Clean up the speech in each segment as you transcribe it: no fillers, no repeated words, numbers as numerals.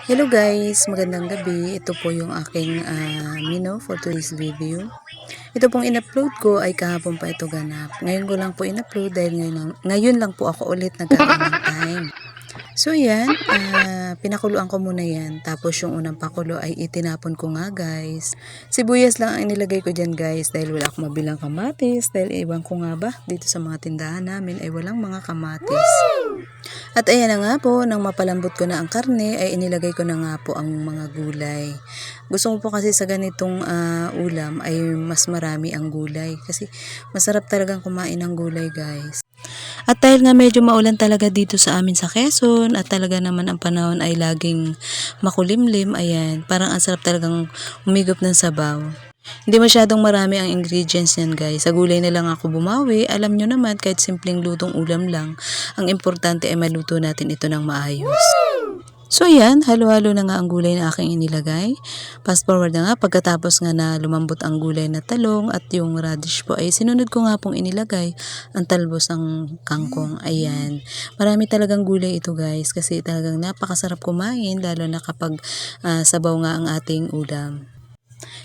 Hello guys, magandang gabi. Ito po yung aking menu for today's video. Ito pong in-upload ko ay kahapon pa ito ganap. Ngayon ko lang po in-upload dahil ngayon lang po ako ulit nagkaroon ng time. So yan, pinakuluan ko muna yan. Tapos yung unang pakulo ay itinapon ko nga guys. Sibuyas lang ang inilagay ko dyan guys dahil wala akong mabilang kamatis. Dahil iwan ko nga ba dito sa mga tindahan namin ay walang mga kamatis. At ayan na nga po, nang mapalambot ko na ang karne ay inilagay ko na nga po ang mga gulay. Gusto ko po kasi sa ganitong ulam ay mas marami ang gulay. Kasi masarap talagang kumain ng gulay guys. At dahil nga medyo maulan talaga dito sa amin sa Quezon at talaga naman ang panahon ay laging makulimlim, ayan, parang ang sarap talagang umigop ng sabaw. Hindi masyadong marami ang ingredients yan guys. Sa gulay na lang ako bumawi. Alam nyo naman kahit simpleng lutong ulam lang, ang importante ay maluto natin ito ng maayos. So yan, halo-halo na nga ang gulay na aking inilagay. Fast forward na nga, pagkatapos nga na lumambot ang gulay na talong at yung radish po ay sinunod ko nga pong inilagay ang talbos ng kangkong. Ayan, marami talagang gulay ito guys kasi talagang napakasarap kumain lalo na kapag sabaw nga ang ating ulam.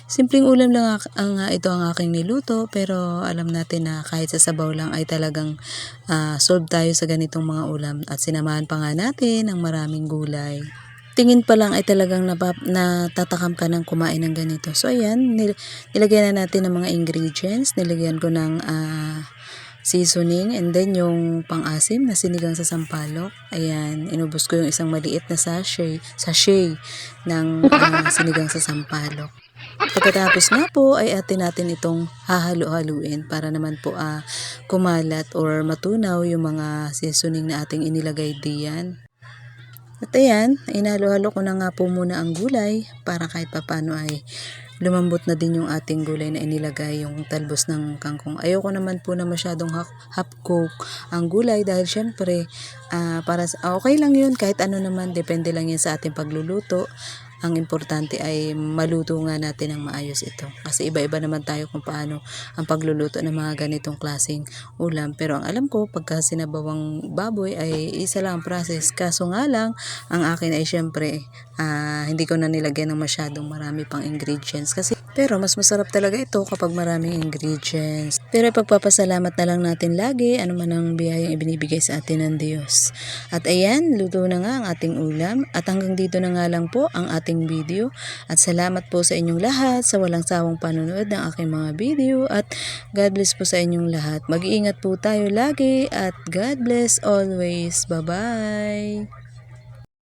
Simpleng ulam lang ito ang aking niluto pero alam natin na kahit sa sabaw lang ay talagang solve tayo sa ganitong mga ulam at sinamahan pa nga natin ng maraming gulay. Tingin pa lang ay talagang natatakam ka ng kumain ng ganito. So ayan, nilagyan na natin ng mga ingredients. Nilagyan ko ng seasoning and then yung pang-asim na sinigang sa sampalok. Ayan, inubos ko yung isang maliit na sachet ng sinigang sa sampalok. Pagkatapos nga po ay atin natin itong hahalo-haluin para naman po kumalat or matunaw yung mga seasoning na ating inilagay diyan. At ayan, inhalo-halo ko na nga po muna ang gulay para kahit papano ay lumambot na din yung ating gulay na inilagay, yung talbos ng kangkong. Ayoko naman po na masyadong half-cook ang gulay dahil syempre okay lang yun kahit ano naman, depende lang yan sa ating pagluluto. Ang importante ay maluto nga natin ng maayos ito. Kasi iba-iba naman tayo kung paano ang pagluluto ng mga ganitong klaseng ulam. Pero ang alam ko, pagka sinabawang baboy ay isa lang ang process. Kaso nga lang, ang akin ay syempre, hindi ko na nilagyan ng masyadong marami pang ingredients. Pero mas masarap talaga ito kapag maraming ingredients. Pero ipagpapasalamat na lang natin lagi ano man ang biyayang ibinibigay sa atin ng Diyos. At ayan, luto na nga ang ating ulam. At hanggang dito na nga lang po ang ating video. At salamat po sa inyong lahat sa walang sawang panonood ng aking mga video. At God bless po sa inyong lahat. Mag-iingat po tayo lagi at God bless always. Bye-bye!